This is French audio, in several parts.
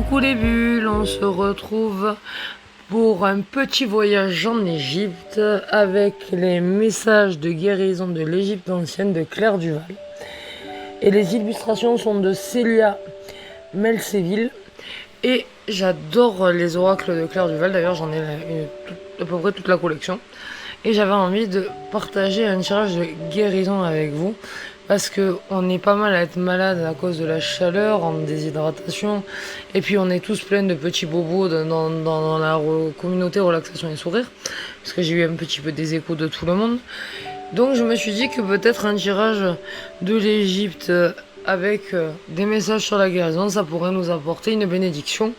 Coucou les bulles, on se retrouve pour un petit voyage en Égypte avec les messages de guérison de l'Égypte ancienne de Claire Duval. Et les illustrations sont de Célia Melseville. Et j'adore les oracles de Claire Duval, d'ailleurs j'en ai à peu près toute la collection. Et j'avais envie de partager un tirage de guérison avec vous. Parce qu'on est pas mal à être malade à cause de la chaleur, en déshydratation. Et puis on est tous pleins de petits bobos dans la communauté relaxation et sourire. Parce que j'ai eu un petit peu des échos de tout le monde. Donc je me suis dit que peut-être un tirage de l'Égypte avec des messages sur la guérison, ça pourrait nous apporter une bénédiction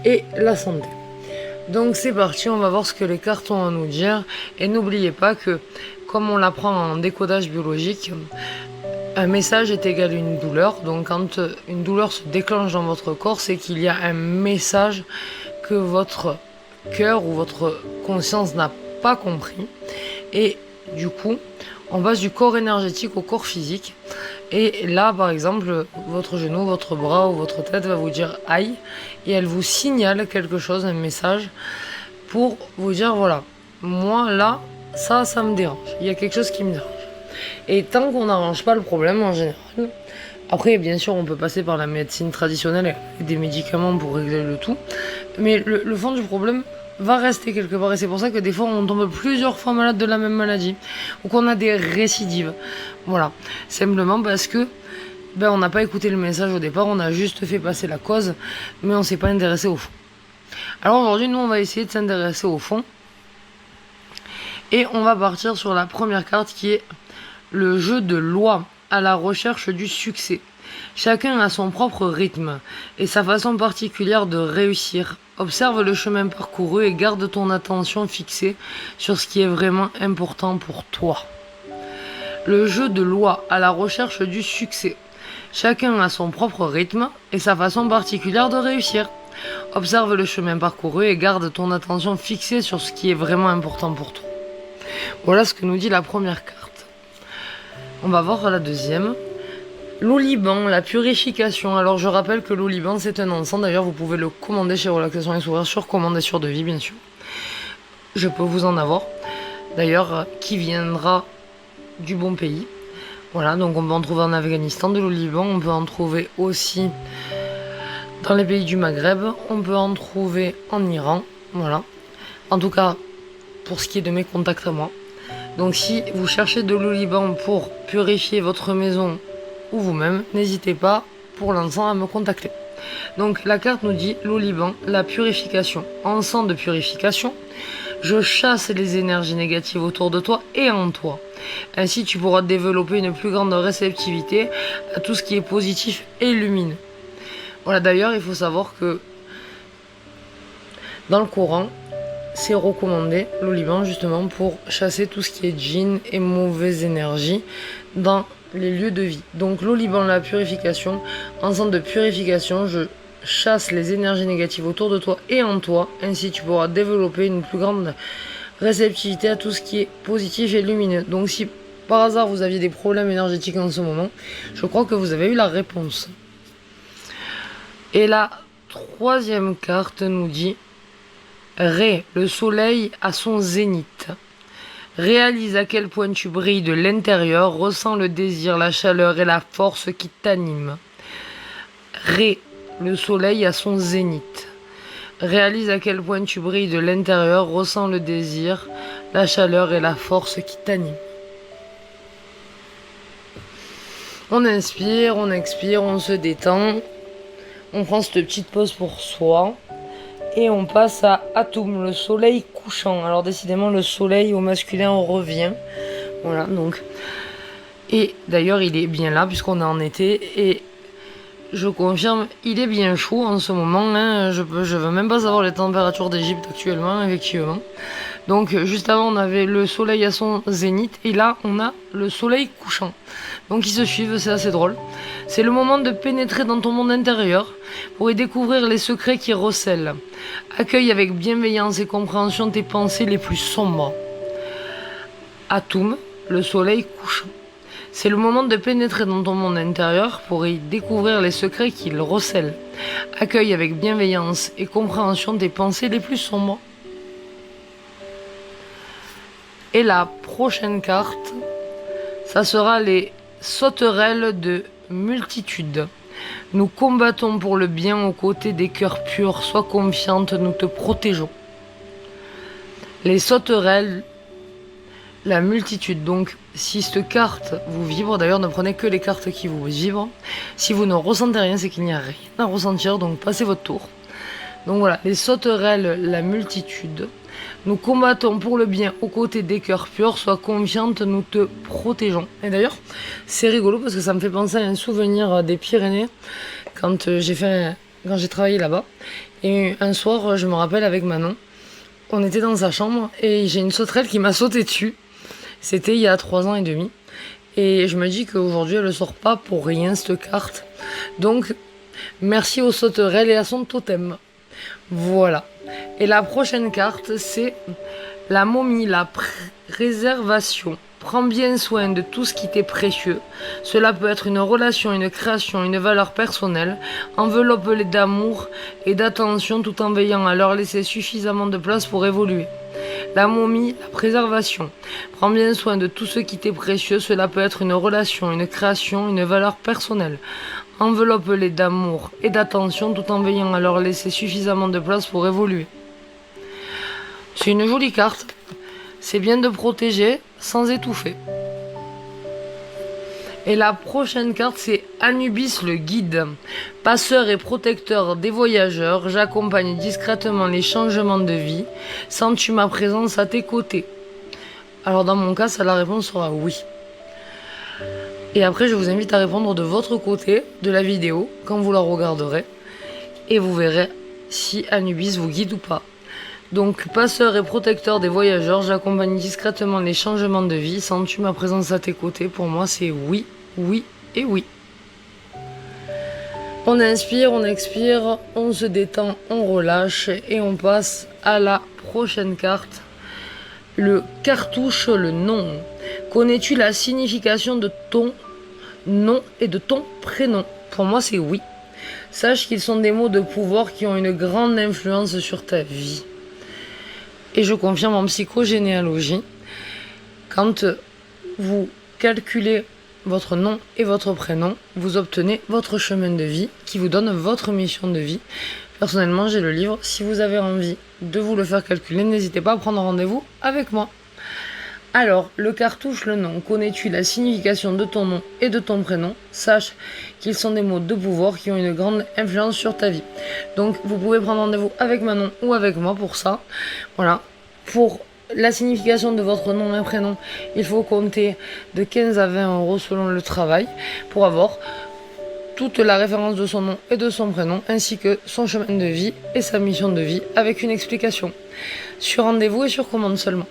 et la santé. Donc c'est parti, on va voir ce que les cartes ont à nous dire. Et n'oubliez pas que, comme on l'apprend en décodage biologique, un message est égal à une douleur. Donc quand une douleur se déclenche dans votre corps, c'est qu'il y a un message que votre cœur ou votre conscience n'a pas compris. Et du coup, on passe du corps énergétique au corps physique. Et là, par exemple, votre genou, votre bras ou votre tête va vous dire aïe. Et elle vous signale quelque chose, un message, pour vous dire voilà, moi là, ça me dérange. Il y a quelque chose qui me dérange. Et tant qu'on n'arrange pas le problème en général, après bien sûr on peut passer par la médecine traditionnelle et des médicaments pour régler le tout, mais le fond du problème va rester quelque part. Et c'est pour ça que des fois on tombe plusieurs fois malade de la même maladie, ou qu'on a des récidives. Voilà, simplement parce que on n'a pas écouté le message au départ, on a juste fait passer la cause, mais on s'est pas intéressé au fond. Alors aujourd'hui nous on va essayer de s'intéresser au fond, et on va partir sur la première carte qui est le jeu de loi à la recherche du succès. Chacun a son propre rythme et sa façon particulière de réussir. Observe le chemin parcouru et garde ton attention fixée sur ce qui est vraiment important pour toi. Le jeu de loi à la recherche du succès. Chacun a son propre rythme et sa façon particulière de réussir. Observe le chemin parcouru et garde ton attention fixée sur ce qui est vraiment important pour toi. Voilà ce que nous dit la première carte. On va voir la deuxième. L'Oliban, la purification. Alors je rappelle que l'Oliban c'est un encens. D'ailleurs vous pouvez le commander chez Relaxation et Sourire, sur commande et sur devis bien sûr. Je peux vous en avoir. D'ailleurs qui viendra du bon pays. Voilà, donc on peut en trouver en Afghanistan de l'Oliban. On peut en trouver aussi dans les pays du Maghreb. On peut en trouver en Iran. Voilà. En tout cas pour ce qui est de mes contacts à moi. Donc si vous cherchez de l'Oliban pour purifier votre maison ou vous-même, n'hésitez pas pour l'encens à me contacter. Donc la carte nous dit l'Oliban, la purification, encens de purification. Je chasse les énergies négatives autour de toi et en toi. Ainsi tu pourras développer une plus grande réceptivité à tout ce qui est positif et lumineux. Voilà, d'ailleurs il faut savoir que dans le Coran, c'est recommandé l'Oliban justement pour chasser tout ce qui est djinn et mauvaises énergies dans les lieux de vie. Donc l'Oliban, la purification, encens de purification, je chasse les énergies négatives autour de toi et en toi. Ainsi tu pourras développer une plus grande réceptivité à tout ce qui est positif et lumineux. Donc si par hasard vous aviez des problèmes énergétiques en ce moment, je crois que vous avez eu la réponse. Et la troisième carte nous dit Ré, le soleil à son zénith. Réalise à quel point tu brilles de l'intérieur, ressens le désir, la chaleur et la force qui t'animent. Ré, le soleil à son zénith. Réalise à quel point tu brilles de l'intérieur, ressens le désir, la chaleur et la force qui t'animent. On inspire, on expire, on se détend. On prend cette petite pause pour soi. Et on passe à Atoum, le soleil couchant. Alors décidément le soleil au masculin on revient. Voilà donc. Et d'ailleurs il est bien là puisqu'on est en été. Et je confirme, il est bien chaud en ce moment. Hein. Je veux même pas savoir les températures d'Égypte actuellement, effectivement. Donc juste avant on avait le soleil à son zénith. Et là on a le soleil couchant. Donc ils se suivent, c'est assez drôle. C'est le moment de pénétrer dans ton monde intérieur pour y découvrir les secrets qui recèlent. Accueille avec bienveillance et compréhension tes pensées les plus sombres. Atoum, le soleil couchant. C'est le moment de pénétrer dans ton monde intérieur pour y découvrir les secrets qu'il recèle. Accueille avec bienveillance et compréhension tes pensées les plus sombres. Et la prochaine carte, ça sera les sauterelles de multitude. Nous combattons pour le bien aux côtés des cœurs purs. Sois confiante, nous te protégeons. Les sauterelles, la multitude. Donc, si cette carte vous vibre, d'ailleurs, ne prenez que les cartes qui vous vibrent. Si vous ne ressentez rien, c'est qu'il n'y a rien à ressentir. Donc, passez votre tour. Donc voilà, les sauterelles, la multitude. Nous combattons pour le bien aux côtés des cœurs purs. Sois confiante, nous te protégeons. Et d'ailleurs, c'est rigolo parce que ça me fait penser à un souvenir des Pyrénées quand j'ai travaillé là-bas. Et un soir, je me rappelle avec Manon, on était dans sa chambre et j'ai une sauterelle qui m'a sauté dessus. C'était il y a 3 ans et demi. Et je me dis qu'aujourd'hui, elle ne sort pas pour rien, cette carte. Donc, merci aux sauterelles et à son totem. Voilà. Et la prochaine carte, c'est la momie, la préservation. Prends bien soin de tout ce qui t'est précieux. Cela peut être une relation, une création, une valeur personnelle. Enveloppe-les d'amour et d'attention tout en veillant à leur laisser suffisamment de place pour évoluer. La momie, la préservation. Prends bien soin de tout ce qui t'est précieux. Cela peut être une relation, une création, une valeur personnelle. Enveloppe-les d'amour et d'attention tout en veillant à leur laisser suffisamment de place pour évoluer. C'est une jolie carte. C'est bien de protéger sans étouffer. Et la prochaine carte, c'est Anubis le guide. Passeur et protecteur des voyageurs, j'accompagne discrètement les changements de vie. Sens-tu ma présence à tes côtés? Alors dans mon cas, la réponse sera oui. Et après, je vous invite à répondre de votre côté de la vidéo quand vous la regarderez. Et vous verrez si Anubis vous guide ou pas. Donc, passeur et protecteur des voyageurs, j'accompagne discrètement les changements de vie. Sens-tu ma présence à tes côtés? Pour moi, c'est oui, oui et oui. On inspire, on expire, on se détend, on relâche et on passe à la prochaine carte. Le cartouche, le nom. Connais-tu la signification de ton nom et de ton prénom? Pour moi, c'est oui. Sache qu'ils sont des mots de pouvoir qui ont une grande influence sur ta vie. Et je confirme en psychogénéalogie, quand vous calculez votre nom et votre prénom, vous obtenez votre chemin de vie qui vous donne votre mission de vie. Personnellement, j'ai le livre. Si vous avez envie de vous le faire calculer, n'hésitez pas à prendre rendez-vous avec moi. Alors, le cartouche, le nom. Connais-tu la signification de ton nom et de ton prénom? Sache qu'ils sont des mots de pouvoir qui ont une grande influence sur ta vie. Donc, vous pouvez prendre rendez-vous avec Manon ou avec moi pour ça. Voilà. Pour la signification de votre nom et prénom, il faut compter de 15 à 20 euros selon le travail pour avoir toute la référence de son nom et de son prénom, ainsi que son chemin de vie et sa mission de vie avec une explication. Sur rendez-vous et sur commande seulement.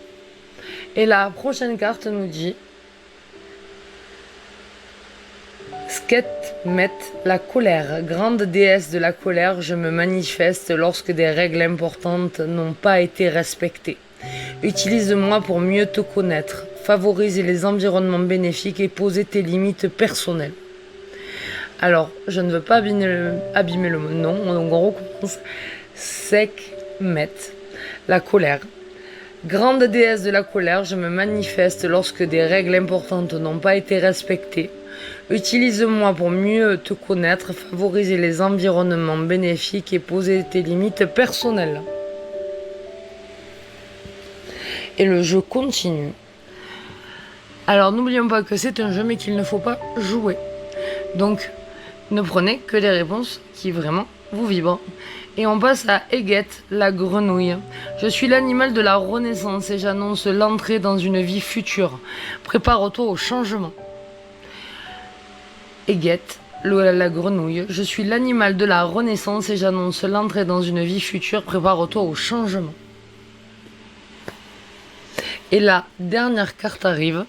Et la prochaine carte nous dit Sketmet, la colère. Grande déesse de la colère, je me manifeste lorsque des règles importantes n'ont pas été respectées. Utilise-moi pour mieux te connaître, favoriser les environnements bénéfiques et poser tes limites personnelles. Alors, je ne veux pas abîmer le nom, donc on recommence. Sekhmet, la colère. Grande déesse de la colère, je me manifeste lorsque des règles importantes n'ont pas été respectées. Utilise-moi pour mieux te connaître, favoriser les environnements bénéfiques et poser tes limites personnelles. Et le jeu continue. Alors n'oublions pas que c'est un jeu mais qu'il ne faut pas jouer. Donc ne prenez que les réponses qui vraiment vous vibrent. Et on passe à Eget, la grenouille. Je suis l'animal de la renaissance et j'annonce l'entrée dans une vie future. Prépare-toi au changement. Eget, la grenouille. Je suis l'animal de la renaissance et j'annonce l'entrée dans une vie future. Prépare-toi au changement. Et la dernière carte arrive.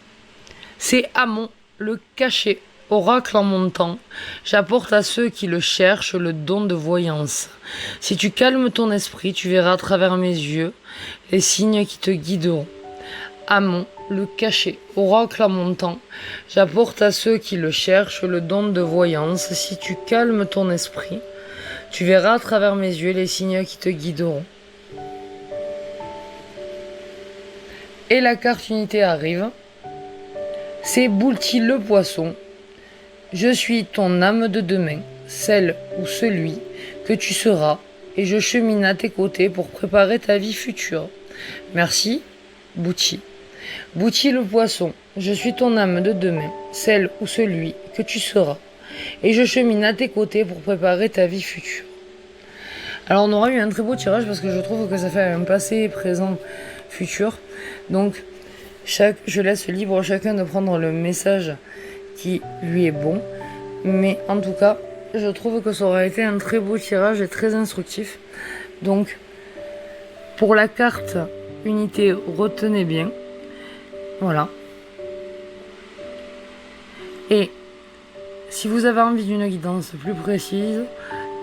C'est Amon, le cachet. Oracle en montant, j'apporte à ceux qui le cherchent le don de voyance. Si tu calmes ton esprit, tu verras à travers mes yeux les signes qui te guideront. Amont, le cachet, oracle à mon temps, j'apporte à ceux qui le cherchent le don de voyance. Si tu calmes ton esprit, tu verras à travers mes yeux les signes qui te guideront. Et la carte unité arrive. C'est Boulti le poisson. Je suis ton âme de demain, celle ou celui que tu seras, et je chemine à tes côtés pour préparer ta vie future. Merci, Boulti. Boulti le poisson, je suis ton âme de demain, celle ou celui que tu seras, et je chemine à tes côtés pour préparer ta vie future. Alors on aura eu un très beau tirage parce que je trouve que ça fait un passé, présent, futur. Donc je laisse libre chacun de prendre le message qui lui est bon. Mais en tout cas, je trouve que ça aurait été un très beau tirage et très instructif. Donc pour la carte unité, retenez bien. Voilà. Et si vous avez envie d'une guidance plus précise,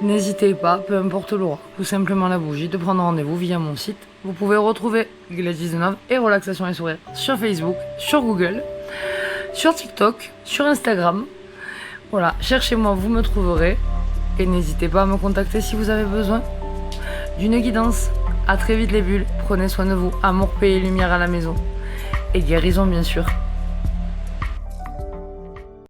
n'hésitez pas, peu importe l'aura, ou simplement la bougie, de prendre rendez-vous via mon site. Vous pouvez retrouver Gladys Deneuve et Relaxation et Sourire sur Facebook, sur Google, sur TikTok, sur Instagram. Voilà, cherchez-moi, vous me trouverez. Et n'hésitez pas à me contacter si vous avez besoin d'une guidance. A très vite les bulles, prenez soin de vous, amour, paix et lumière à la maison. Et guérison bien sûr.